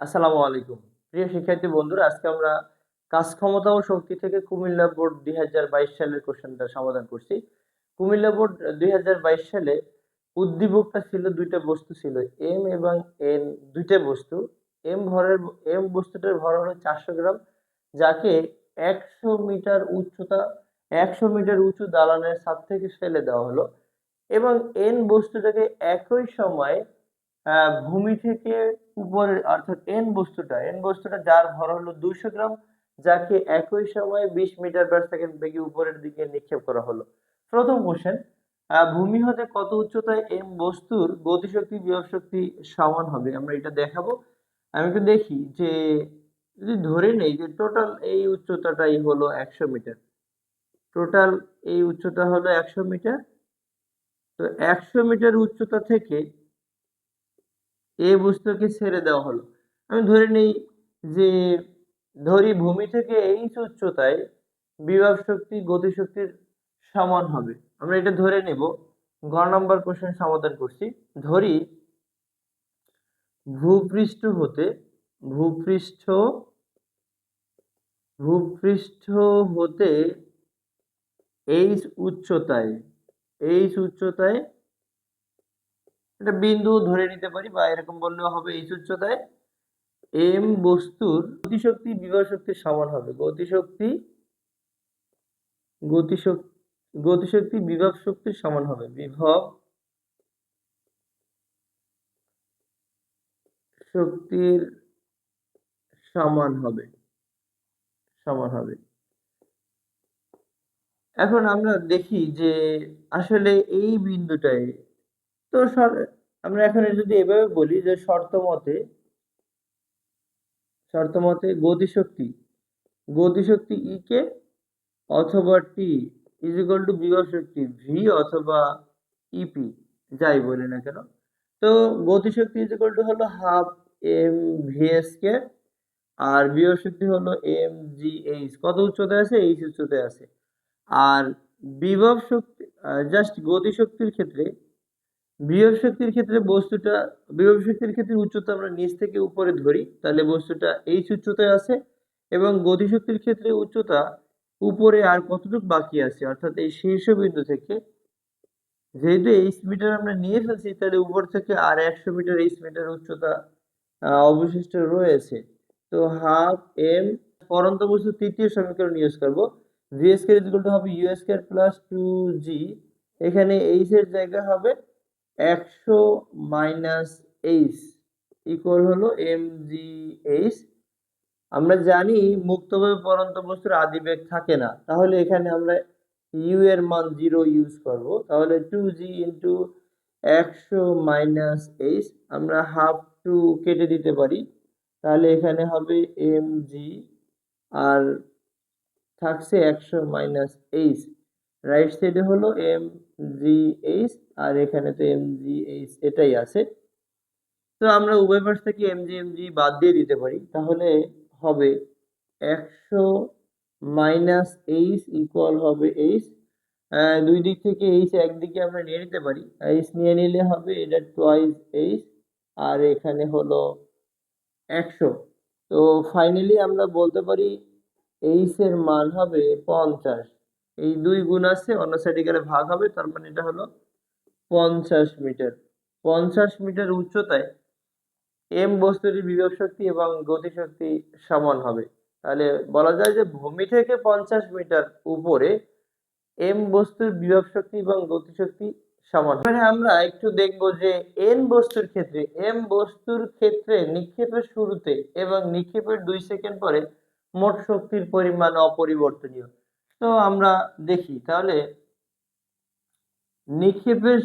আসসালামু আলাইকুম। প্রিয় শিক্ষার্থী বন্ধুরা, আজকে আমরা কাজ ক্ষমতা ও শক্তি থেকে কুমিল্লা বোর্ড ২০২২ সালের কোশ্চেনটা সমাধান করছি। কুমিল্লা বোর্ড ২০২২ সালে উদ্দীপকটা ছিল, দুইটা বস্তু ছিল, এম এবং এন, দুইটা বস্তু। এম বস্তুটার ভর হলো 400 গ্রাম, যাকে 100 মিটার উচ্চতা 100 মিটার উঁচু দালানের ছাদ থেকে ফেলে দেওয়া হলো, এবং এন বস্তুটাকে একই সময় ভূমি থেকে উপরে, অর্থাৎ এন বস্তুটা যার ভর হলো 200 গ্রাম, যাকে একই সময়ে 20 মিটার পার সেকেন্ড বেগে উপরের দিকে নিক্ষেপ করা হলো। প্রথম কোশ্চেন, ভূমি হতে কত উচ্চতায় এম বস্তুর গতিশক্তি বিভব শক্তি সমান হবে, আমরা এটা দেখাবো। আমি একটু দেখি যে, যদি ধরে নেই যে টোটাল এই উচ্চতাটাই হলো 100 মিটার, টোটাল এই উচ্চতা হলো 100 মিটার। তো 100 মিটার উচ্চতা থেকে এই বস্তুকে ছেড়ে দেওয়া হলো। আমি ধরে নেই যে, ধরি ভূমি থেকে এই উচ্চতায় বিভব শক্তি গতিশক্তির সমান হবে, আমরা এটা ধরে নেব। গ নম্বর কোশ্চেন সমাধান করছি। ধরি ভূপৃষ্ঠ হতে ভূপৃষ্ঠ ভূপৃষ্ঠ হতে এইচ উচ্চতায় একটা বিন্দু ধরে নিতে পারি, বা এরকম বললেও হবে, এইচ উচ্চতায় এম বস্তুর গতিশক্তি বিভব শক্তির সমান হবে। গতিশক্তি বিভব শক্তির সমান হবে। বিভব শক্তির সমান হবে। এখন আমরা দেখি যে আসলে এই বিন্দুটায়, তো আমরা এখন যদি এভাবে বলি যে শর্ত মতে গতিশক্তি ই কে অথবা টি ইজ ইকুয়াল টু বিভব শক্তি ভি অথবা ইপি, যাই বলি না কেন। তো গতিশক্তি ইজ ইকুয়াল টু হলো হাফ এম ভি স্কয়ার, আর বিভব শক্তি হলো এম জি এইচ। কত উচ্চতায় আছে? এইচ উচ্চতায় আছে। আর বিভব শক্তি, জাস্ট গতিশক্তির ক্ষেত্রে, বিভব শক্তির ক্ষেত্রে উচ্চতা আমরা নিচ থেকে উপরে ধরি, তাহলে বস্তুটা এইচ উচ্চতায় আছে, এবং গতিশক্তির ক্ষেত্রে উচ্চতা উপরে আর কতটুকু বাকি আছে, অর্থাৎ এই শীর্ষবিন্দু থেকে, যেহেতু এইচ মিটার আমরা নিয়ে ফেলছি, তাহলে উপর থেকে আর 100 মিটার এইচ মিটার উচ্চতা অবশিষ্ট রয়েছে। তো হাফ এম, পরন্ত বস্তু তৃতীয় সমীকরণ ইউজ করব। V square is equal to হবে ইউ স্কয়ার প্লাস 2জি, এখানে এইচ এর জায়গা হবে 100 মাইনাস এইচ ইকুয়াল হলো এম জি এইচ। আমরা জানি মুক্তভাবে পরন্ত বস্তুর আদিবেগ থাকে না, তাহলে এখানে আমরা ইউ এর মান 0 ইউজ করব। তাহলে 2জি ইন্টু 100 মাইনাস এইচ, আমরা হাফ টু কেটে দিতে পারি, তাহলে এখানে হবে এম জি, আর থাকছে 100 মাইনাস এইচ, রাইট সাইডে হলো এম জি এইচ, আর এখানে তো এম জি এইচ এটাই আছে। তো আমরা উভয় পাশ থেকে এমজি বাদ দিয়ে দিতে পারি, তাহলে হবে 100 মাইনাস এইচ ইকুয়াল হবে এইচ। দুই দিক থেকে এইচ একদিকে আমরা নিয়ে নিতে পারি, এইচ নিয়ে নিলে হবে এটা টোয়াইস এইচ, আর এখানে হলো 100। তো ফাইনালি আমরা বলতে পারি এইচ এর মান হবে 50। এই দুই গুণ আছে, অন্য সাইডে গেলে ভাগ হবে, তার মানে এটা হলো 50 মিটার। 50 মিটার উচ্চতায় এম বস্তুটির বিভব শক্তি এবং গতিশক্তি সমান হবে। তাহলে বলা যায় যে ভূমি থেকে 50 মিটার উপরে এম বস্তুর বিভব শক্তি এবং গতিশক্তি সমান। এবারে আমরা একটু দেখব যে এম বস্তুর ক্ষেত্রে নিক্ষেপের শুরুতে এবং নিক্ষেপের 2 সেকেন্ড পরে মোট শক্তির পরিমাণ অপরিবর্তনীয়। তো আমরা দেখি, তাহলে নিক্ষেপের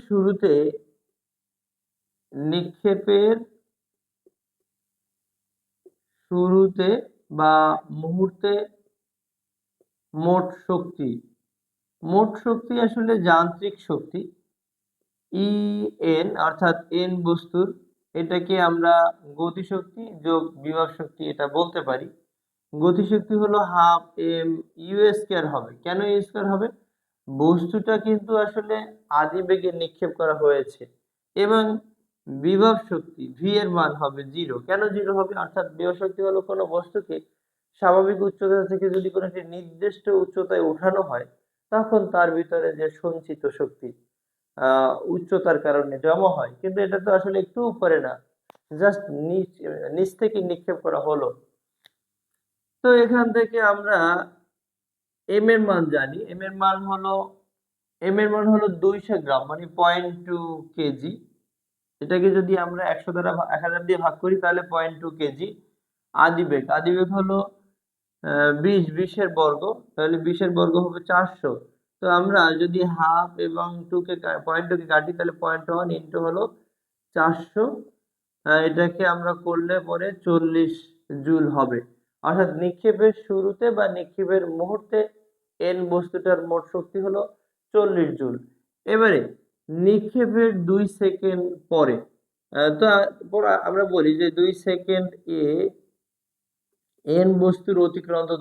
শুরুতে বা মুহূর্তে মোট শক্তি আসলে যান্ত্রিক শক্তি ই এন, অর্থাৎ এন বস্তুর, এটাকে আমরা গতিশক্তি যোগ বিভব শক্তি এটা বলতে পারি। গতিশক্তি হলো হাফ এম ইউ স্কয়ার হবে। কেন ইউ স্কয়ার হবে? বস্তুটা কিন্তু আসলে আদিবেগে নিক্ষেপ করা হয়েছে, এবং বিভব শক্তি ভি এর মান হবে 0। কেন 0 হবে? অর্থাৎ বিভব শক্তি হলো কোনো বস্তুকে স্বাভাবিক উচ্চতা থেকে যদি কোনো একটি নির্দিষ্ট উচ্চতায় ওঠানো হয়, তখন তার ভিতরে যে সঞ্চিত শক্তি উচ্চতার কারণে জমা হয়, কিন্তু এটা তো আসলে একটু উপরে না, জাস্ট নিচ থেকে নিক্ষেপ করা হলো। তো এখান থেকে আমরা এম এর মান জানি। এম এর মান হলো 200 গ্রাম, মানে 0.2 কেজি। এটাকে যদি আমরা 100 দ্বারা 1000 দিয়ে ভাগ করি তাহলে 0.2 কেজি। আদিবেগ হলো 20 এর বর্গ, তাহলে 20 এর বর্গ হবে 400। তো আমরা যদি হাফ এবং 0.2 কে কাটি তাহলে 0.1 ইন্টু হলো 400। এটাকে আমরা করলে পরে 40 জুল হবে। অর্থাৎ নিক্ষেপের শুরুতে বা নিক্ষেপের মুহূর্তে এন বস্তুটার মোট শক্তি হলো 40 জুল। এবারে নিক্ষেপের 2 সেকেন্ড পরে, আমরা বলি যে 2 সেকেন্ড এ এন বস্তুর অতিক্রান্ত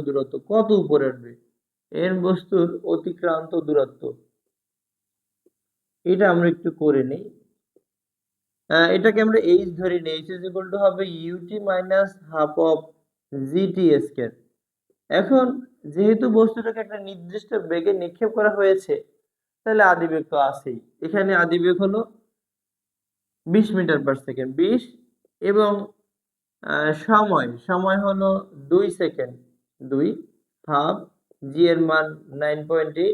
দূরত্ব কত উপরে উঠবে? এন বস্তুর অতিক্রান্ত দূরত্ব এটা আমরা একটু করে নিই। এটাকে আমরা এইচ ধরে নিই। এইচ ইজ ইকুয়াল টু হবে u t minus half of g t square. এখন যেহেতু বস্তুটাকে একটা নির্দিষ্ট বেগে নিক্ষেপ করা হয়েছে, তাহলে আদিবেগ তো আছেই। এখানে আদিবেগ হলো 20 মিটার পার সেকেন্ড, 20, এবং সময় হলো 2 সেকেন্ড, 2 হাফ, জি এর মান 9.8,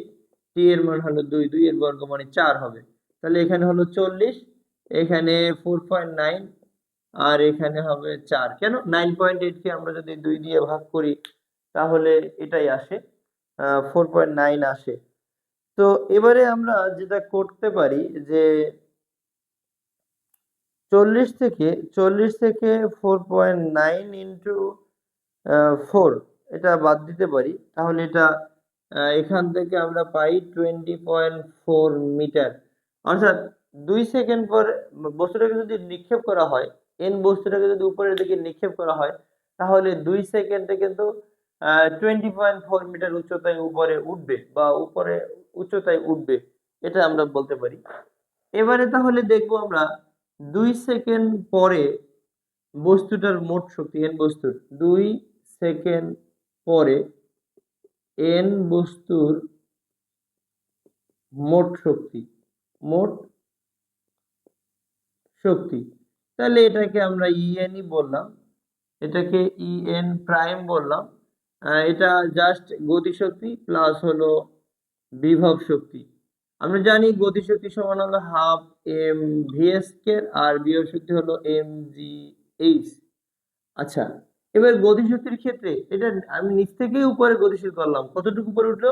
টি এর মান হলো 2, 2 এর বর্গ মানে 4 হবে। তাহলে এখানে হলো 40, এখানে 4.9, আর এখানে হবে 4। কেন 9.8 কে আমরা যদি 2 দিয়ে ভাগ করি তাহলে এটাই আসে, 4.9 আসে। তো এবারে আমরা যেটা করতে পারি যে 40 থেকে 4.9 ইন্টু 4 এটা বাদ দিতে পারি, তাহলে এটা এখান থেকে আমরা পাই 20.4 মিটার। অর্থাৎ 2 সেকেন্ড পর বস্তুটাকে যদি নিক্ষেপ করা হয়, এন বস্তুটাকে যদি উপরের দিকে নিক্ষেপ করা হয়, তাহলে 2 সেকেন্ডে কিন্তু 20.4 মিটার উচ্চতায় উপরে উঠবে বা উপরে উচ্চতায় উঠবে, এটা আমরা বলতে পারি। এবারে তাহলে দেখবো আমরা 2 সেকেন্ড পরে বস্তুটার মোট শক্তি, এন বস্তুর 2 সেকেন্ড পরে এন বস্তুর মোট শক্তি, তাহলে এটাকে আমরা ইএনই বললাম, এটাকে ইএন প্রাইম বললাম। এটা জাস্ট গতিশক্তি প্লাস হলো বিভব শক্তি। আমরা জানি গতিশক্তি সমান হলো হাফ এম ভি স্কয়ার, আর বিভব শক্তি হলো এম জি এইচ। আচ্ছা, এবার গতিশক্তির ক্ষেত্রে এটা আমি নিচ থেকে উপরে গতিশীল করলাম, কতটুকু উপরে উঠলো?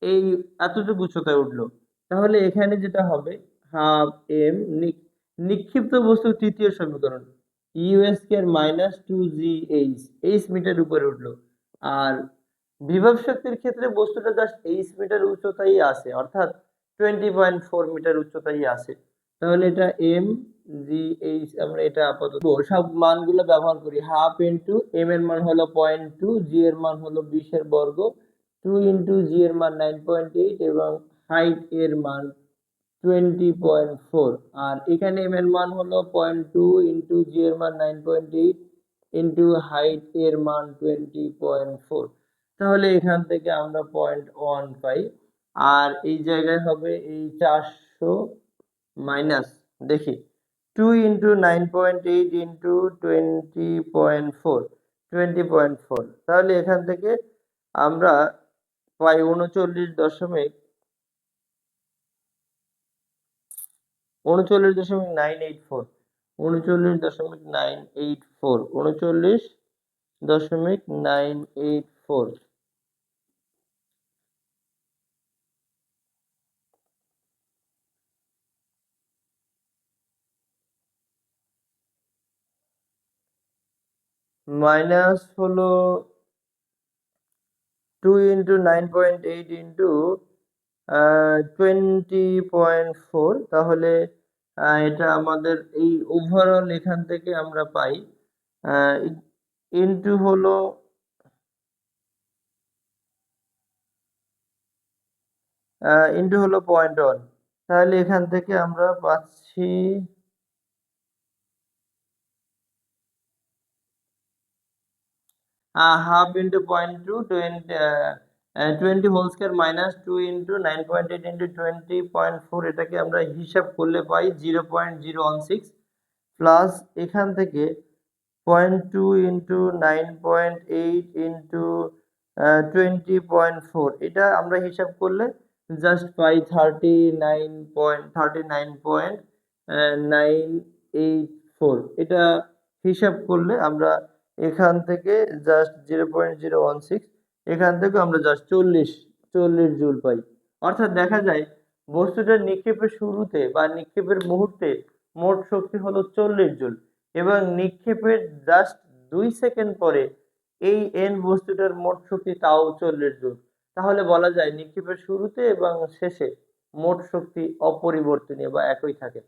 এই এতটুকু উচ্চতায় উঠলো। তাহলে এখানে যেটা হবে হাফ এম নিক্ষিপ্ত বস্তুর তৃতীয় সমীকরণ, ইউ স্কয়ার মাইনাস 2জি এইচ মিটার উপরে উঠলো। আর বিভব শক্তির ক্ষেত্রে বস্তুটা জাস্ট এইচ মিটার উচ্চতায় আছে, অর্থাৎ 20.4 মিটার উচ্চতায় আছে। তাহলে এটা এম জি এইচ, আমরা এটা আপাতত সব মানগুলো ব্যবহার করি। হাফ ইন্টু এম এর মান হলো 0.2, জি এর মান হলো 20 এর বর্গ, 2 ইন্টু জি এর মান 9.8, এবং হাইট এর মান 20.4, আর এখানে এম এর মান হলো 0.2 ইন্টু জি এর মান 9.8 ইন্টু হাইট এর মান 20.4। তাহলে এখান থেকে আমরা 0.1 পাই। আর এই জায়গায় হবে এই 400 মাইনাস, দেখি 2 ইন্টু 9.8 ইন্টু 20.4, তাহলে এখান থেকে আমরা পাই 39.984, 39.984 মাইনাস হলো 2 ইন্টু 9.8 ইন্টু 20.4, তাহলে এটা আমাদের এই ওভারঅল এখান থেকে আমরা পাই ইন্টু হলো 0.1। তাহলে এখান থেকে আমরা পাচ্ছি half into 20 whole square minus 2 into 9.8 into 20.4, এটাকে আমরা হিসাব করলে পাই 0.016 প্লাস এখান থেকে 0.2 ইন্টু 9.8 ইন্টু 20.4, এটা আমরা হিসাব করলে জাস্ট পাই 39.984। এটা হিসাব করলে আমরা এখান থেকে জাস্ট 0.016, এখান থেকে আমরা জাস্ট 40 জুল পাই। অর্থাৎ দেখা যায় বস্তুটার নিক্ষেপের শুরুতে বা নিক্ষেপের মুহূর্তে মোট শক্তি হলো 40 জুল এবং নিক্ষেপের জাস্ট 2 সেকেন্ড পরে এই এন বস্তুটার মোট শক্তি তাও 40 জুল। তাহলে বলা যায় নিক্ষেপের শুরুতে এবং শেষে মোট শক্তি অপরিবর্তনীয় বা একই থাকে।